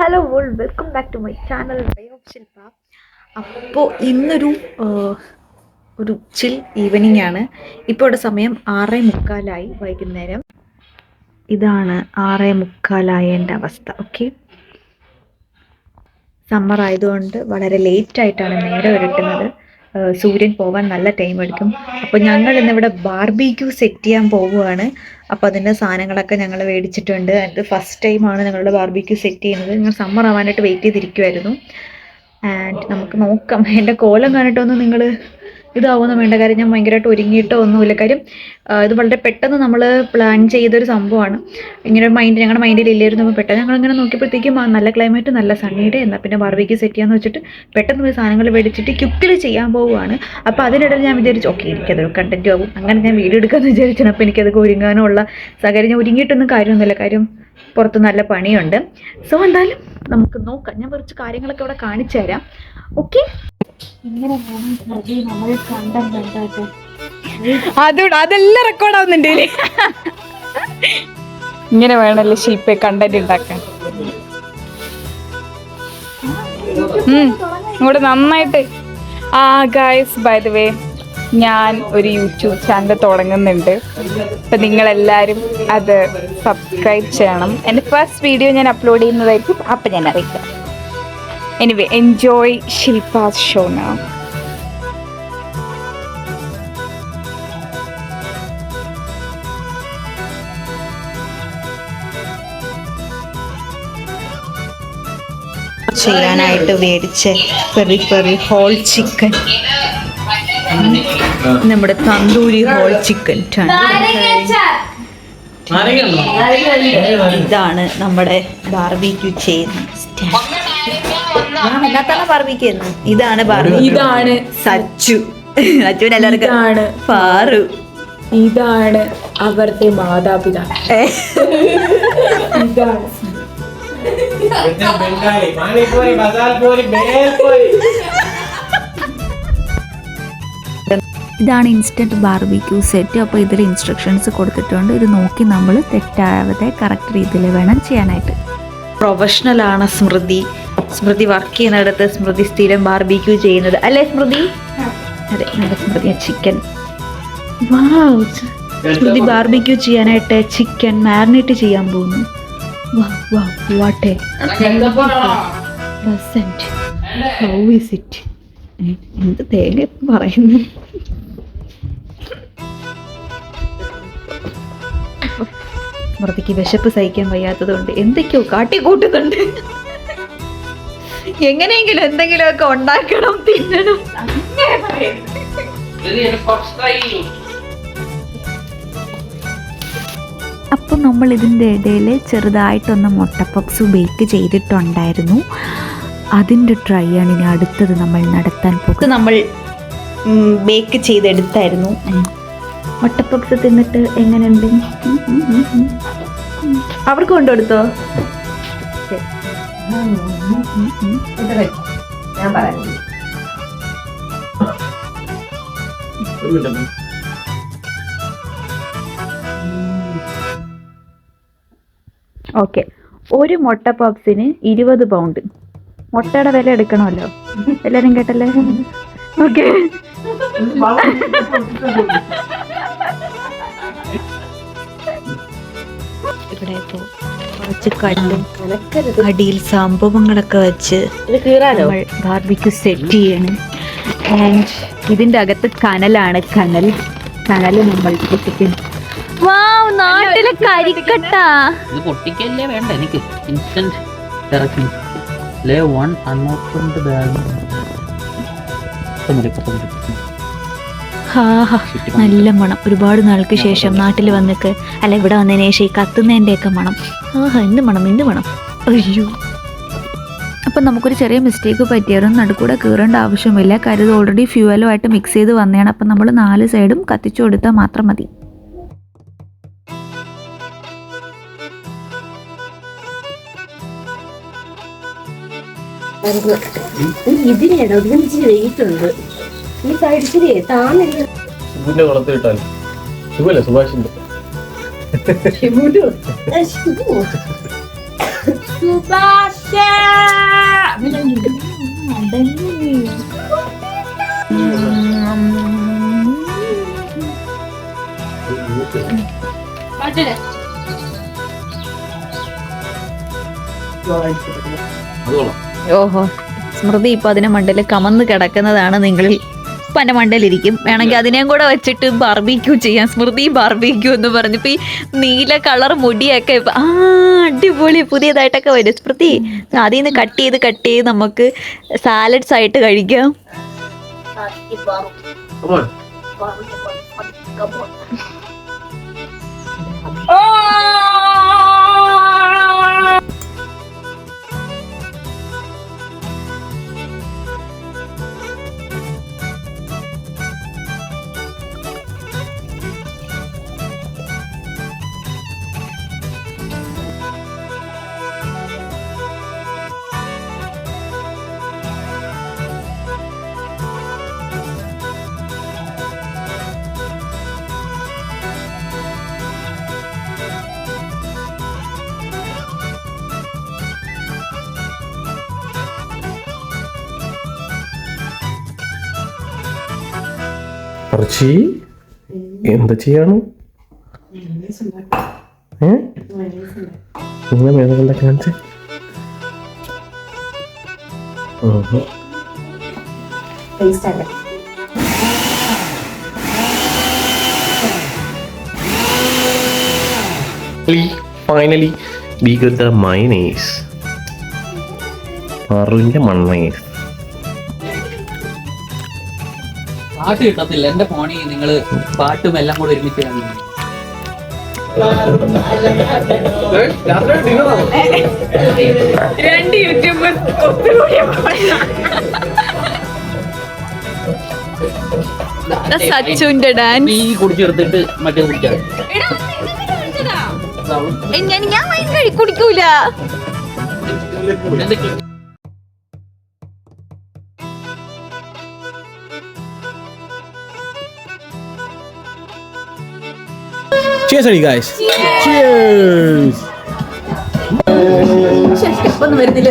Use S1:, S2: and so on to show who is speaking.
S1: Hello all welcome back to my channel way of Shilpa. അപ്പോൾ ഇന്നൊരു ഒരു ചിൽ ഈവനിങ് ആണ്. ഇപ്പോൾ ഇവിടെ സമയം 6:45 വൈകുന്നേരം. ഇതാണ് 6:45 എൻ്റെ അവസ്ഥ. ഓക്കെ, സമ്മർ ആയതുകൊണ്ട് വളരെ ലേറ്റായിട്ടാണ് നേരെ ഒരുട്ടുന്നത്. സൂര്യൻ പോകാൻ നല്ല ടൈം എടുക്കും. അപ്പോൾ ഞങ്ങൾ ഇന്നിവിടെ ബാർബിക്യൂ സെറ്റ് ചെയ്യാൻ പോവുകയാണ്. അപ്പോൾ അതിൻ്റെ സാധനങ്ങളൊക്കെ ഞങ്ങൾ മേടിച്ചിട്ടുണ്ട്. അത് ഫസ്റ്റ് ടൈമാണ് ഞങ്ങളുടെ ബാർബിക്യൂ സെറ്റ് ചെയ്യുന്നത്. ഞങ്ങൾ സമ്മർ ആവാനായിട്ട് വെയിറ്റ് ചെയ്തിരിക്കുമായിരുന്നു. ആൻഡ് നമുക്ക് നോക്കാം. എൻ്റെ കോലം കണ്ടിട്ടൊന്നും നിങ്ങൾ ഇതാവുമെന്ന് വേണ്ട. കാര്യം ഞാൻ ഭയങ്കരമായിട്ട് ഒരുങ്ങിയിട്ടോ ഒന്നുമില്ല. കാര്യം ഇത് വളരെ പെട്ടെന്ന് നമ്മൾ പ്ലാൻ ചെയ്തൊരു സംഭവമാണ്. ഇങ്ങനെ ഞങ്ങളുടെ മൈൻഡിൽ ഇല്ലായിരുന്നു. അപ്പോൾ പെട്ടെന്ന് ഞങ്ങളിങ്ങനെ നോക്കിയപ്പോഴത്തേക്കും നല്ല ക്ലൈമറ്റ്, നല്ല സണ്ണി ഡേ, എന്നാൽ പിന്നെ ബാർബിക്യൂ സെറ്റ് ചെയ്യാമെന്ന് വെച്ചിട്ട് പെട്ടെന്ന് പോയി സാധനങ്ങൾ മേടിച്ചിട്ട് ക്വിക്കിൽ ചെയ്യാൻ പോവുകയാണ്. അപ്പോൾ അതിനിടയിൽ ഞാൻ വിചാരിച്ചു ഓക്കെ എനിക്കതൊരു കണ്ടൻറ്റ് ആവും, അങ്ങനെ ഞാൻ വീഡിയോ എടുക്കാമെന്ന് വിചാരിച്ചാണ്. അപ്പോൾ എനിക്കതൊക്കെ ഒരുങ്ങാനോ ഉള്ള സാഹചര്യം, ഞാൻ ഒരുങ്ങിയിട്ടൊന്നും കാര്യമൊന്നുമില്ല. കാര്യം പുറത്ത് നല്ല പണിയുണ്ട്. സോ എന്തായാലും നമുക്ക് നോക്കാം. ഞാൻ കുറച്ച് കാര്യങ്ങളൊക്കെ ഇവിടെ കാണിച്ചു തരാം. ഓക്കെ, ഇങ്ങനെ നമ്മൾ കണ്ടോ,
S2: അതെല്ലാം റെക്കോർഡാവുന്നുണ്ട്. ഇങ്ങനെ വേണമല്ലോ ശില്പ കണ്ടന്റ് ഉണ്ടാക്കാൻ. ഇങ്ങോട്ട് നന്നായിട്ട്. ഗൈസ്, ബൈ ദ വേ, ഞാൻ ഒരു യൂട്യൂബ് ചാനൽ തുടങ്ങുന്നുണ്ട്. അപ്പം നിങ്ങളെല്ലാവരും അത് സബ്സ്ക്രൈബ് ചെയ്യണം. എൻ്റെ ഫസ്റ്റ് വീഡിയോ ഞാൻ അപ്ലോഡ് ചെയ്യുന്നതായിരിക്കും. അപ്പം ഞാൻ അറിയിക്കാം. Anyway, enjoy Shilpa's show now.
S1: ചെയ്യാനായിട്ട് മേടിച്ച പെറി ഹോൾ ചിക്കൻ, നമ്മുടെ തന്തൂരി ഹോൾ ചിക്കൻ. ഇതാണ് നമ്മുടെ ബാർബിക്യൂ ചെയ്യുന്ന സ്റ്റാൻഡ്. ബാർബിക്യൂ. ഇതാണ്
S2: ഇതാണ്
S1: സച്ചു. സച്ചുവിന് എല്ലാവർക്കും
S2: ആണ്
S1: പാറു.
S2: ഇതാണ് അവരുടെ മാതാപിതാക്കൾ. ഇതാണ്
S3: ഇതാണ് ഇൻസ്റ്റൻറ്റ് ബാർബിക്യൂ സെറ്റ്. അപ്പോൾ ഇതിൽ ഇൻസ്ട്രക്ഷൻസ് കൊടുത്തിട്ടുണ്ട്. ഇത് നോക്കി നമ്മൾ തെറ്റാവാതെ കറക്റ്റ് രീതിയിൽ വേണം ചെയ്യാനായിട്ട്.
S1: പ്രൊഫഷണലാണ് സ്മൃതി. സ്മൃതി വർക്ക് ചെയ്യുന്നിടത്ത് സ്മൃതി സ്ഥിരം ബാർബിക്യൂ ചെയ്യുന്നത് അല്ലേ സ്മൃതി? അതെ, നമ്മുടെ സ്മൃതി ചിക്കൻ. സ്മൃതി ബാർബിക്യൂ ചെയ്യാനായിട്ട് ചിക്കൻ മാരിനേറ്റ് ചെയ്യാൻ പോകുന്നു. What a present. How is it? എന്ത് തേങ്ങ പറയുന്നു. സ്മൃതിക്ക് വിശപ്പ് സഹിക്കാൻ വയ്യാത്തതുകൊണ്ട് എന്തൊക്കെയോ കാട്ടിക്കൂട്ടുന്നുണ്ട്. എങ്ങനെയെങ്കിലും എന്തെങ്കിലുമൊക്കെ ഉണ്ടാക്കണം, തിന്നണം.
S3: അപ്പോൾ നമ്മൾ ഇതിൻ്റെ ഇടയിൽ ചെറുതായിട്ടൊന്ന് മുട്ട പപ്സ് ബേക്ക് ചെയ്തിട്ടുണ്ടായിരുന്നു. അതിൻ്റെ ട്രൈ ആണ് ഇനി അടുത്തത് നമ്മൾ നടത്താൻ പോകുന്നത്.
S1: നമ്മൾ ബേക്ക് ചെയ്തെടുത്തായിരുന്നു. മുട്ട പപ്സ് തിന്നിട്ട് എങ്ങനെയുണ്ട്? അവർക്ക് കൊണ്ടുകൊടുത്തോ? ഞാൻ പറഞ്ഞു. ഓക്കെ, ഒരു മുട്ട പപ്സിന് 20 പൗണ്ട്. മുട്ടയുടെ വില എടുക്കണമല്ലോ, എല്ലാവരും കേട്ടല്ലേ? ഓക്കെ, ഇവിടെ ഇപ്പോൾ കുറച്ച് കല്ലും അടിയിൽ സംഭവങ്ങളൊക്കെ വെച്ച് നമ്മൾ ബാർബിക്യൂ സെറ്റ് ചെയ്യണം. ആൻഡ് ഇതിൻ്റെ അകത്ത് കനലാണ്. കനൽ നമ്മൾ പൊട്ടിക്കുന്നു. നാട്ടിലെ കരിക്കട്ട
S4: ഇത് പൊട്ടിക്കല്ലേ വേണ്ട, എനിക്ക് ഇൻസ്റ്റന്റ് ഇറക്കി
S3: നല്ല മണം. ഒരുപാട് നാൾക്ക് ശേഷം നാട്ടിൽ വന്നിട്ട് അല്ല ഇവിടെ വന്നതിന് ശേഷം ഈ കത്തുന്നതിൻ്റെ ഒക്കെ മണം. എന്ത് മണം. അയ്യോ. അപ്പം നമുക്കൊരു ചെറിയ മിസ്റ്റേക്ക് പറ്റിയാലും നടുക്കൂടെ കീറേണ്ട ആവശ്യമില്ല. കാര്യം ഇത് ഓൾറെഡി ഫ്യൂവലുമായിട്ട് മിക്സ് ചെയ്ത് വന്നതാണ്. അപ്പം നമ്മൾ 4 സൈഡും കത്തിച്ചു കൊടുത്താൽ മാത്രം മതി.
S5: ഇതിനെടാ ഒന്നിച്ചിരി വെയിറ്റുണ്ട്. ഈ സൈഡ് ഇച്ചിരി താന്നില്ല.
S6: സുഭാഷിന്റെ
S5: സുഭാഷ്
S3: ഓഹോ, സ്മൃതി ഇപ്പൊ അതിനെ മണ്ടയിൽ കമന്ന് കിടക്കുന്നതാണ് നിങ്ങളിൽ. ഇപ്പൊ എന്റെ മണ്ടയിലിരിക്കും. വേണമെങ്കിൽ അതിനെയും കൂടെ വെച്ചിട്ട് ബാർബിക്യൂ ചെയ്യാം. സ്മൃതി ബാർബിക്യൂ എന്ന് പറഞ്ഞപ്പോ ഈ നീല കളർ മുടിയൊക്കെ അടിപൊളി പുതിയതായിട്ടൊക്കെ വരും. സ്മൃതി അതിൽ നിന്ന് കട്ട് ചെയ്ത് നമുക്ക് സാലഡ്സ് ആയിട്ട് കഴിക്കാം.
S6: അർച്ചി എന്താ ചെയ്യാണ്? നിങ്ങൾ മേധകളുടെ കാണിച്ച് finally we got the mayonnaise. അറിവിന്റെ മണ്ണേസ്.
S4: പാട്ട് കിട്ടത്തില്ല എന്റെ ഫോണിൽ. നിങ്ങൾ പാട്ടും എല്ലാം കൂടെ ഒരുമിച്ച് കാണുന്നു.
S2: രണ്ട് യൂട്യൂബേഴ്സ് സച്ചുവിന്റെ ഡാൻസ്
S4: നീ കുടിച്ചെടുത്തിട്ട് മറ്റേ കുടിച്ചാൽ
S3: ഞാൻ വൈൻ കുടിക്കൂല.
S6: Cheers, guys. Cheers.
S3: ഒന്നും വരുന്നില്ല.